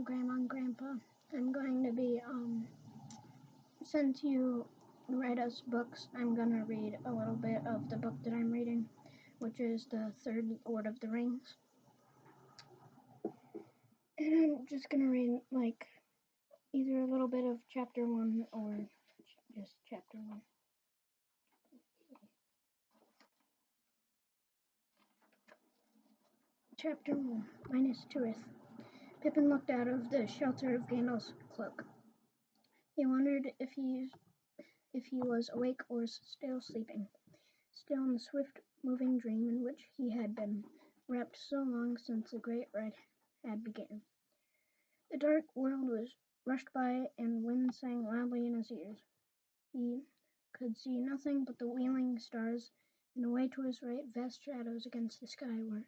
Grandma and Grandpa. I'm going to be, since you write us books, I'm going to read a little bit of the book that I'm reading, which is the third Lord of the Rings. And I'm just going to read, like, either a little bit of chapter 1 or just chapter 1. Chapter 1, Minas Tirith. Pippin looked out of the shelter of Gandalf's cloak. He wondered if he was awake or still sleeping, still in the swift-moving dream in which he had been wrapped so long since the great ride had begun. The dark world was rushed by, and wind sang loudly in his ears. He could see nothing but the wheeling stars, and away to his right vast shadows against the sky where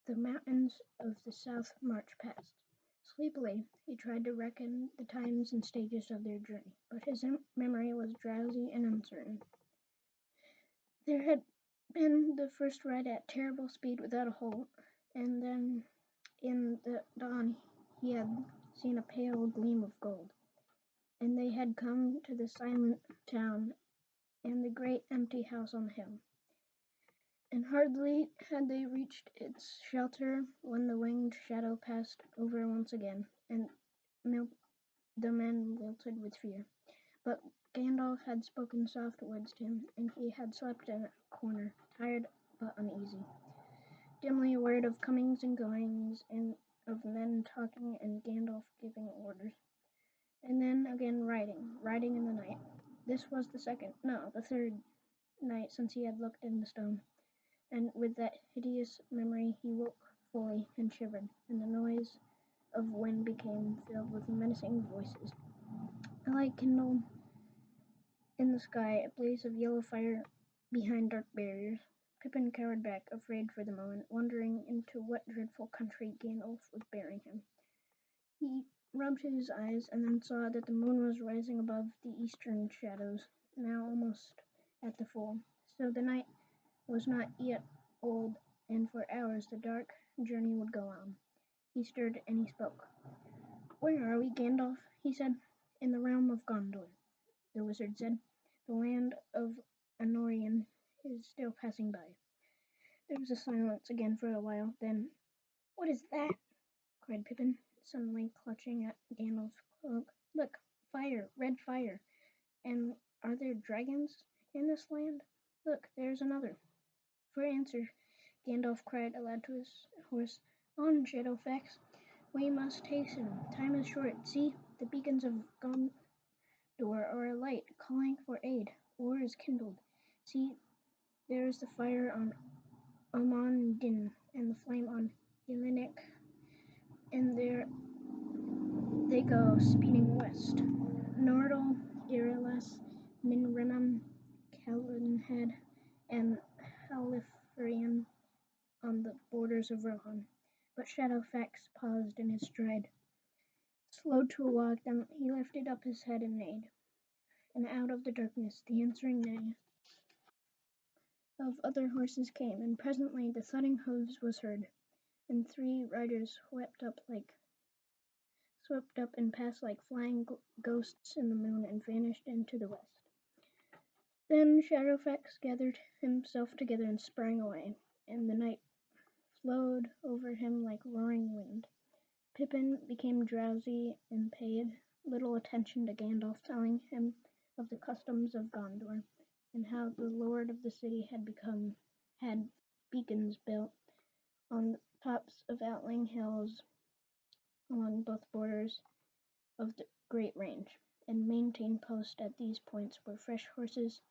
the mountains of the south marched past. Sleepily, he tried to reckon the times and stages of their journey, but his memory was drowsy and uncertain. There had been the first ride at terrible speed without a halt, and then in the dawn he had seen a pale gleam of gold, and they had come to the silent town and the great empty house on the hill. And hardly had they reached its shelter when the winged shadow passed over once again, and the men wilted with fear. But Gandalf had spoken soft words to him, and he had slept in a corner, tired but uneasy, dimly aware of comings and goings, and of men talking and Gandalf giving orders. And then again riding in the night. This was the third night since he had looked in the stone. And with that hideous memory he woke fully and shivered, and the noise of wind became filled with menacing voices. A light kindled in the sky, a blaze of yellow fire behind dark barriers. Pippin cowered back, afraid for the moment, wondering into what dreadful country Gandalf was bearing him. He rubbed his eyes, and then saw that the moon was rising above the eastern shadows, now almost at the full. So the night was not yet old, and for hours the dark journey would go on. He stirred and he spoke. "Where are we, Gandalf?" he said. "In the realm of Gondor," the wizard said. "The land of Anorion is still passing by." There was a silence again for a while, then, "What is that?" cried Pippin, suddenly clutching at Gandalf's cloak. "Look, fire, red fire. And are there dragons in this land? Look, there's another." For answer, Gandalf cried aloud to his horse, "On, Shadowfax! We must hasten. Time is short. See, the beacons of Gondor are alight, calling for aid. War is kindled. See, there is the fire on Amon-Din, and the flame on Elenic, and there they go, speeding west. Nordal, Irillas, Minrimum, Calenhead, and Halifarian on the borders of Rohan." But Shadowfax paused in his stride, slowed to a walk, then he lifted up his head and neighed. And out of the darkness the answering neigh of other horses came, and presently the thudding hoofs was heard, and 3 riders swept up and passed like flying ghosts in the moon and vanished into the west. Then Shadowfax gathered himself together and sprang away, and the night flowed over him like roaring wind. Pippin became drowsy and paid little attention to Gandalf telling him of the customs of Gondor, and how the lord of the city had beacons built on the tops of outlying hills along both borders of the great range, and maintained posts at these points where fresh horses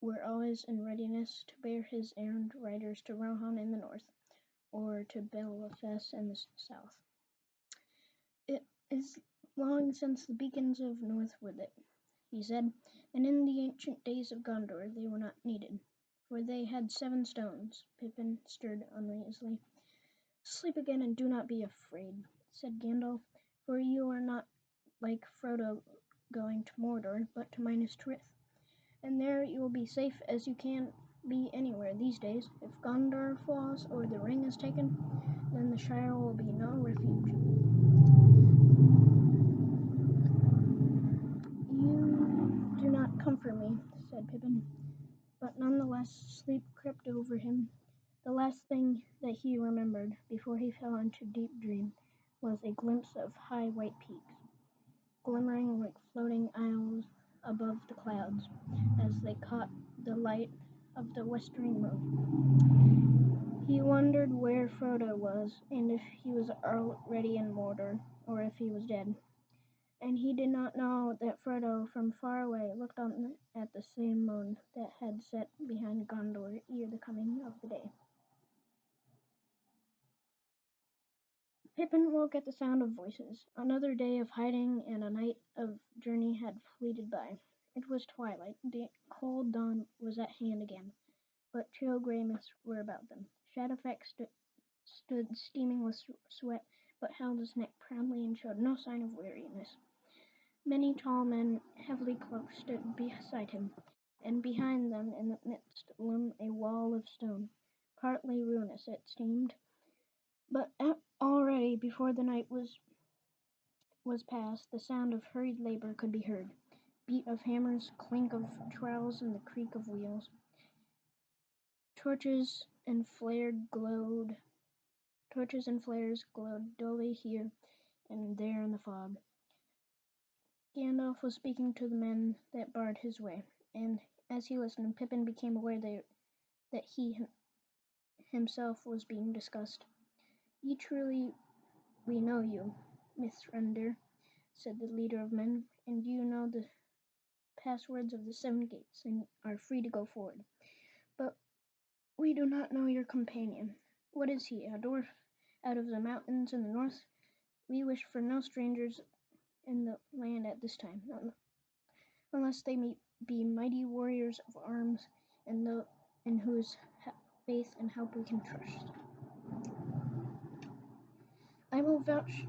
were always in readiness to bear his errand riders to Rohan in the north, or to Belfast in the south. "It is long since the beacons of Northwood," he said, "and in the ancient days of Gondor they were not needed, for they had 7 stones." Pippin stirred uneasily. "Sleep again and do not be afraid," said Gandalf, "for you are not like Frodo going to Mordor, but to Minas Tirith, and there you will be safe as you can be anywhere these days. If Gondor falls or the ring is taken, then the Shire will be no refuge." comfort me," said Pippin. But nonetheless sleep crept over him. The last thing that he remembered before he fell into deep dream was a glimpse of high white peaks, glimmering like floating isles above the clouds as they caught the light of the westering moon. He wondered where Frodo was, and if he was already in Mordor, or if he was dead. And he did not know that Frodo from far away looked on at the same moon that had set behind Gondor ere the coming of the day. Pippin woke at the sound of voices. Another day of hiding and a night of journey had fleeted by. It was twilight. The cold dawn was at hand again, but chill grey mists were about them. Shadowfax stood steaming with sweat, but held his neck proudly and showed no sign of weariness. Many tall men, heavily cloaked, stood beside him, and behind them in the midst loomed a wall of stone, partly ruinous it seemed, but already before the night was past, the sound of hurried labor could be heard, beat of hammers, clink of trowels, and the creak of wheels. Torches and flares glowed dully here and there in the fog. Gandalf was speaking to the men that barred his way, and as he listened, Pippin became aware that he himself was being discussed. We know you, Mithrandr," said the leader of men, "and you know the passwords of the 7 gates, and are free to go forward. But we do not know your companion. What is he, a dwarf out of the mountains in the north? We wish for no strangers in the land at this time, unless they be mighty warriors of arms, and in whose faith and help we can trust. I will vouch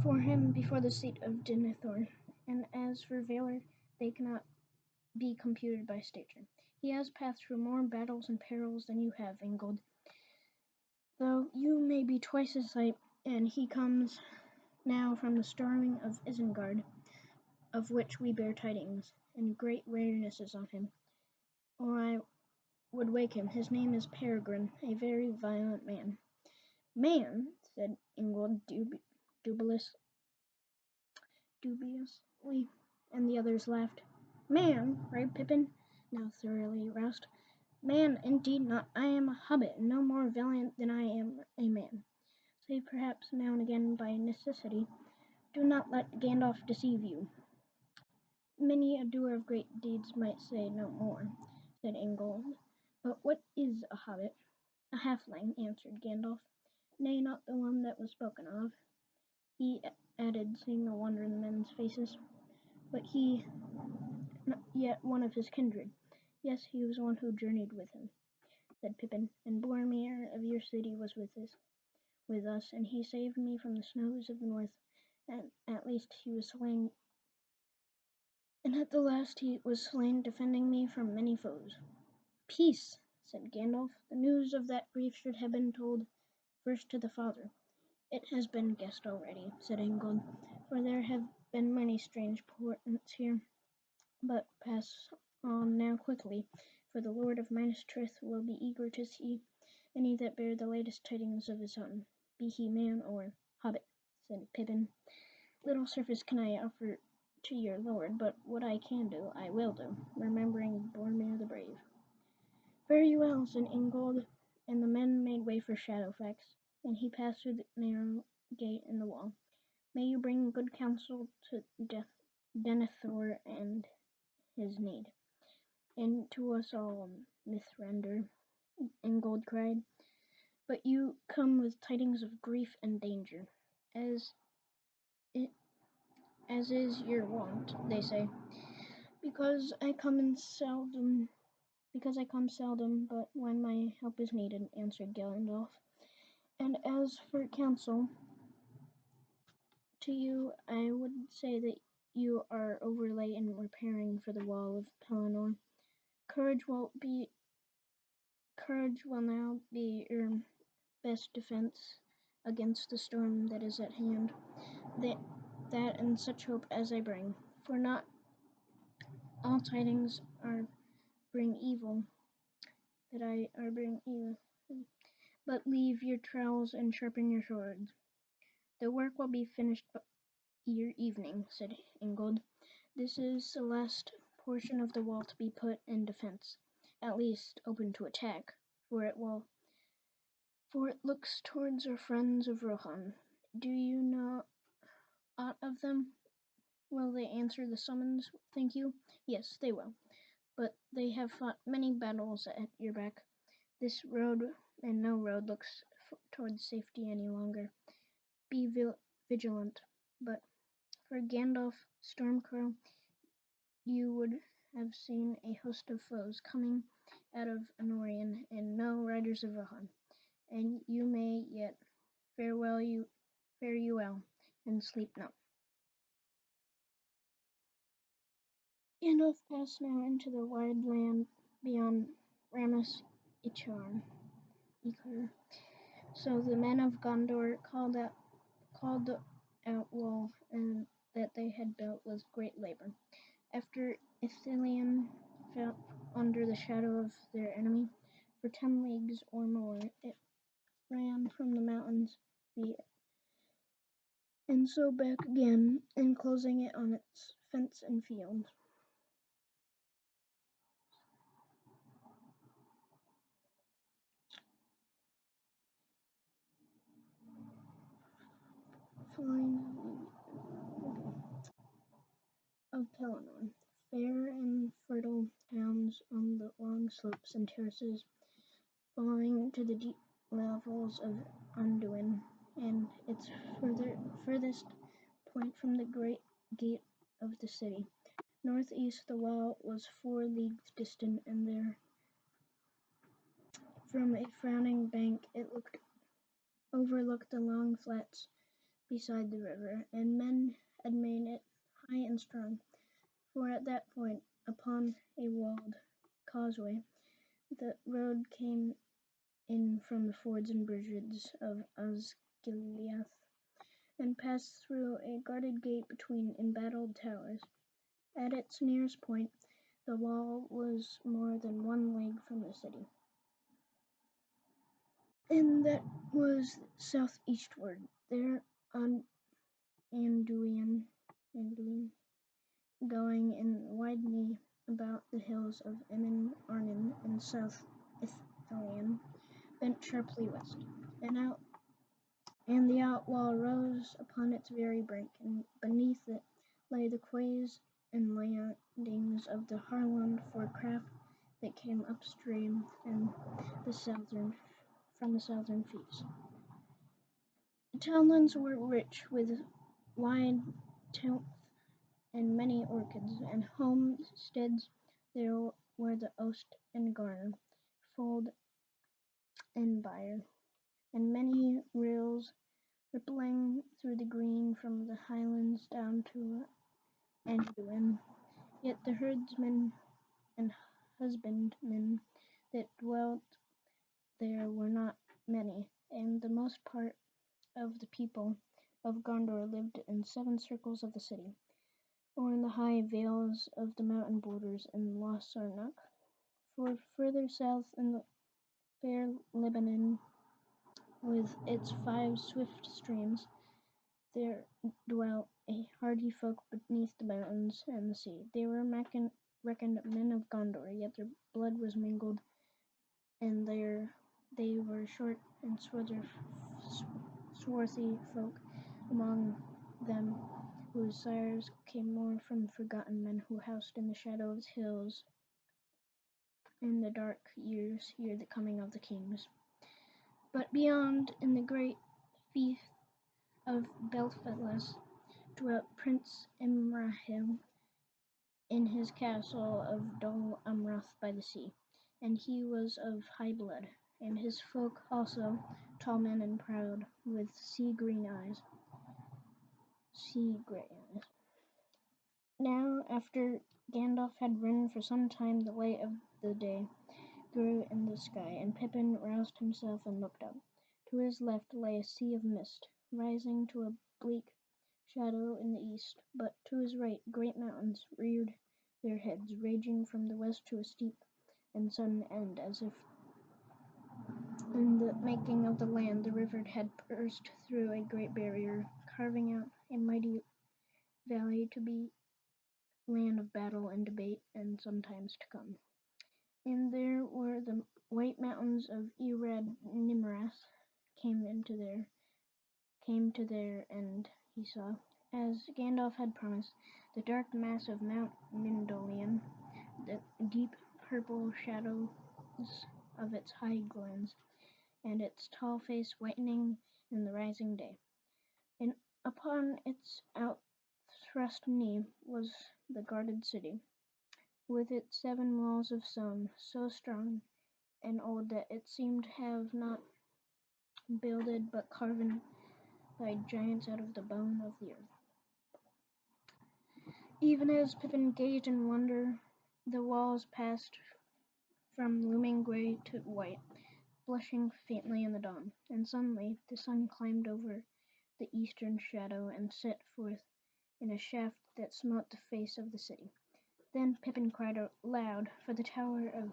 for him before the seat of Denethor, and as for valor, they cannot be computed by stature. He has passed through more battles and perils than you have, Ingold, though you may be twice his height, and he comes now from the storming of Isengard, of which we bear tidings, and great weariness is on him, or I would wake him. His name is Peregrine, a very violent man." "Man?" said Ingold dubiously, and the others laughed. "Man?" cried Pippin, now thoroughly roused. "Man, indeed not. I am a hobbit, and no more valiant than I am a man, save perhaps now and again by necessity. Do not let Gandalf deceive you." "Many a doer of great deeds might say no more," said Ingold. "But what is a hobbit?" "A halfling," answered Gandalf. "Nay, not the one that was spoken of," he added, seeing the wonder in the men's faces, "but he, yet one of his kindred." "Yes, he was one who journeyed with him," said Pippin, "and Boromir of your city was with us, and he saved me from the snows of the north, and at the last he was slain defending me from many foes." "Peace," said Gandalf. "The news of that grief should have been told first to the father." "It has been guessed already," said Ingold, "for there have been many strange portents here. But pass on now quickly, for the Lord of Minas Tirith will be eager to see any that bear the latest tidings of his son, be he man or hobbit," said Pippin. "Little service can I offer to your lord, but what I can do, I will do, remembering Boromir the Brave." "Very well," said Ingold, and the men made way for Shadowfax, and he passed through the narrow gate in the wall. "May you bring good counsel to Denethor and his need, and to us all, Mithrandr," Ingold cried. "But you come with tidings of grief and danger, as is your wont, they say." Because I come seldom, but when my help is needed," answered Gandalf. "And as for counsel to you, I would say that you are overlate in repairing for the wall of Pelennor. Courage will now be your best defense against the storm that is at hand. That and such hope as I bring, for not All tidings bring evil, bring evil. But leave your trowels and sharpen your swords. The work will be finished ere evening, said Ingold. This is the last portion of the wall to be put in defence, at least open to attack, for it looks towards our friends of Rohan. Do you know aught of them? Will they answer the summons, think you? Yes, they will. But they have fought many battles at your back. This road and no road looks towards safety any longer. Be vigilant. But for Gandalf Stormcrow, you would have seen a host of foes coming out of Anorian, and no riders of Rohan, and you may yet fare you well, and sleep not. Gandalf passed now into the wide land beyond Ramus Ichar. So the men of Gondor called the wall and that they had built with great labor. After Ithilien fell under the shadow of their enemy, for 10 leagues or more it ran from the mountains and so back again, enclosing it on its fence and fields. Of Pelennor, fair and fertile towns on the long slopes and terraces falling to the deep levels of Anduin, and its furthest point from the great gate of the city. Northeast the wall was 4 leagues distant, and there, from a frowning bank, it overlooked the long flats beside the river, and men had made it high and strong, for at that point, upon a walled causeway, the road came in from the fords and bridges of Osgiliath, and passed through a guarded gate between embattled towers. At its nearest point, the wall was more than 1 league from the city, and that was southeastward. There on Anduin, going and widening about the hills of Emin Arnon and South Ithilien, bent sharply west, and the outwall rose upon its very brink, and beneath it lay the quays and landings of the Harlond for craft that came upstream from the southern fiefs. The townlands were rich with wide tilth and many orchards, and homesteads there were the Oast and Garner, Fold and Byre, and many rills rippling through the green from the highlands down to Anduin. Yet the herdsmen and husbandmen that dwelt there were not many, and the most part of the people of Gondor lived in 7 circles of the city, or in the high vales of the mountain borders in Lost Sarnock. For further south in the fair Lebanon, with its 5 swift streams, there dwelt a hardy folk beneath the mountains and the sea. They were reckoned men of Gondor, yet their blood was mingled, and they were short and swarthy folk among them, whose sires came more from forgotten men who housed in the shadow of the hills in the dark years ere the coming of the kings. But beyond, in the great fief of Belfalas, dwelt Prince Imrahil in his castle of Dol Amroth by the sea, and he was of high blood, and his folk also, tall men and proud, with sea grey eyes. Now, after Gandalf had ridden for some time, the light of the day grew in the sky, and Pippin roused himself and looked up. To his left lay a sea of mist, rising to a bleak shadow in the east, but to his right great mountains reared their heads, raging from the west to a steep and sudden end, as if in the making of the land the river had burst through a great barrier, carving out a mighty valley to be land of battle and debate and sometimes to come. And there were the white mountains of Erad Nimrath came to their end, he saw, as Gandalf had promised, the dark mass of Mount Mindolian, the deep purple shadows of its high glens, and its tall face whitening in the rising day. And upon its outthrust knee was the guarded city, with its 7 walls of stone, so strong and old that it seemed to have not builded but carven by giants out of the bone of the earth. Even as Pippin gazed in wonder, the walls passed from looming gray to white, blushing faintly in the dawn, and suddenly the sun climbed over the eastern shadow and set forth in a shaft that smote the face of the city. Then Pippin cried aloud, for the tower of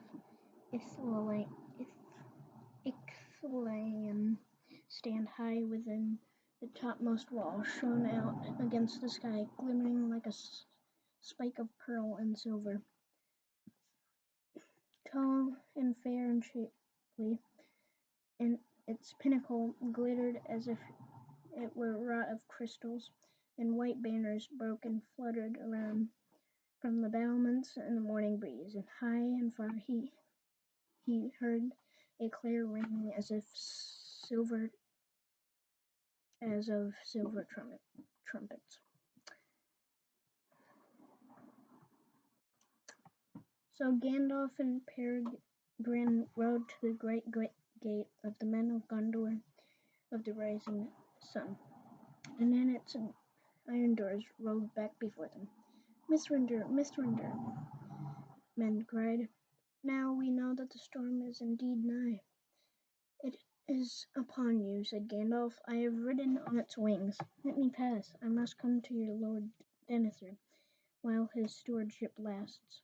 Ixalan stand high within the topmost wall, shone out against the sky, glimmering like a spike of pearl and silver. Tall and fair and shapely, and its pinnacle glittered as if it were wrought of crystals, and white banners broke and fluttered around from the battlements in the morning breeze, and high and far he heard a clear ringing as of silver trumpets. So Gandalf and Peregrine rode to the great gate of the men of Gondor of the rising sun, and in its iron doors rolled back before them. Mithrandir, Mithrandir, men cried. Now we know that the storm is indeed nigh. It is upon you, said Gandalf. I have ridden on its wings. Let me pass. I must come to your Lord Denethor while his stewardship lasts.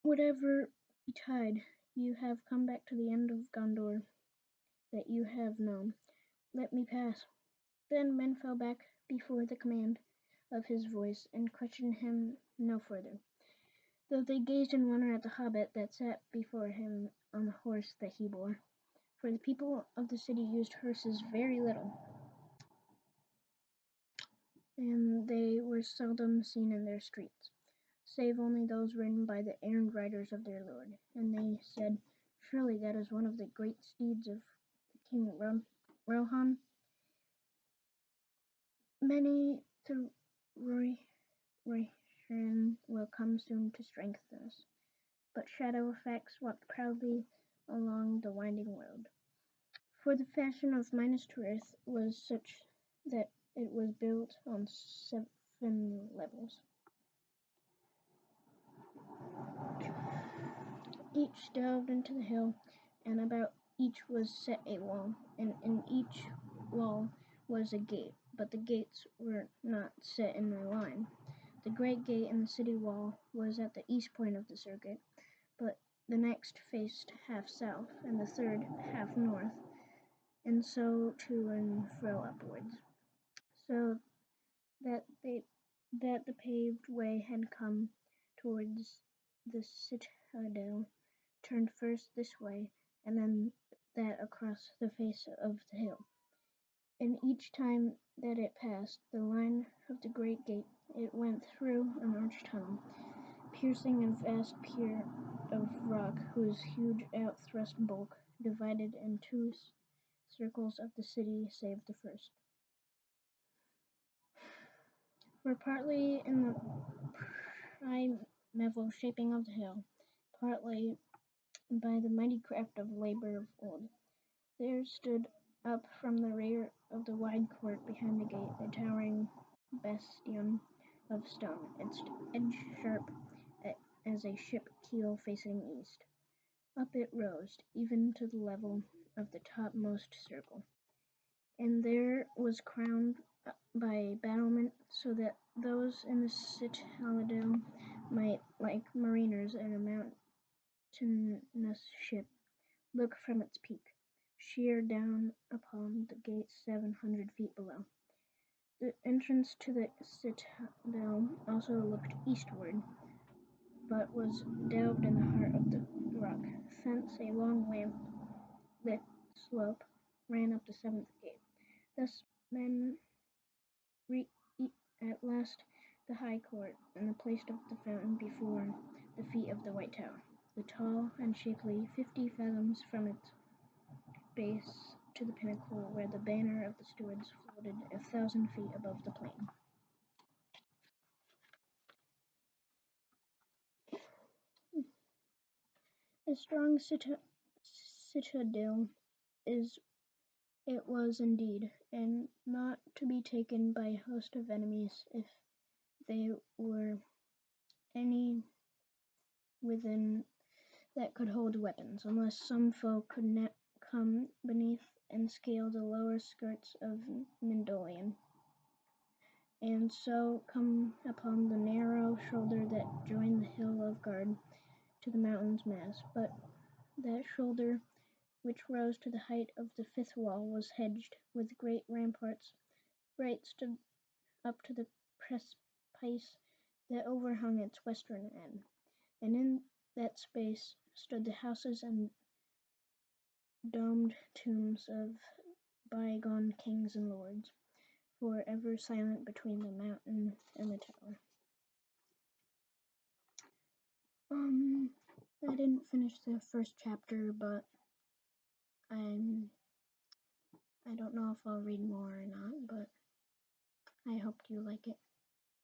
Whatever betide, you have come back to the end of Gondor that you have known. Let me pass. Then men fell back before the command of his voice and questioned him no further, though they gazed in wonder at the hobbit that sat before him on the horse that he bore. For the people of the city used horses very little, and they were seldom seen in their streets, save only those ridden by the errand riders of their lord. And they said, surely that is one of the great steeds of King Rohan. Many the Rohirrim will come soon to strengthen us. But Shadowfax walked proudly along the winding road. For the fashion of Minas Tirith was such that it was built on 7 levels, each delved into the hill, and about each was set a wall, and in each wall was a gate, but the gates were not set in a line. The great gate in the city wall was at the east point of the circuit, but the next faced half south, and the third half north, and so to and fro upwards, so that the paved way had come towards the citadel, turned first this way, and then that across the face of the hill. And each time that it passed the line of the great gate, it went through an arched tunnel, piercing a vast pier of rock whose huge outthrust bulk divided in 2 circles of the city save the first. For partly in the primeval shaping of the hill, partly by the mighty craft of labor of old, there stood up from the rear of the wide court behind the gate a towering bastion of stone, its edge sharp as a ship keel facing east. Up it rose, even to the level of the topmost circle, and there was crowned by a battlement, so that those in the citadel might, like mariners in a mountainous ship, look from its peak, sheer down upon the gate 700 feet below. The entrance to the citadel also looked eastward, but was delved in the heart of the rock. Thence a long lamp-lit slope ran up the seventh gate. Thus men reached at last the high court, and the place of the fountain before the feet of the White Tower, the tall and shapely 50 fathoms from its base to the pinnacle where the banner of the Stuarts floated 1,000 feet above the plain. A strong citadel is it was indeed, and not to be taken by a host of enemies if they were any within that could hold weapons, unless some foe could come beneath and scale the lower skirts of Mindolian, and so come upon the narrow shoulder that joined the hill of guard to the mountain's mass. But that shoulder, which rose to the height of the fifth wall, was hedged with great ramparts, right stood up to the precipice that overhung its western end, and in that space stood the houses and domed tombs of bygone kings and lords, for ever silent between the mountain and the tower. I didn't finish the first chapter, but I don't know if I'll read more or not, but I hope you like it.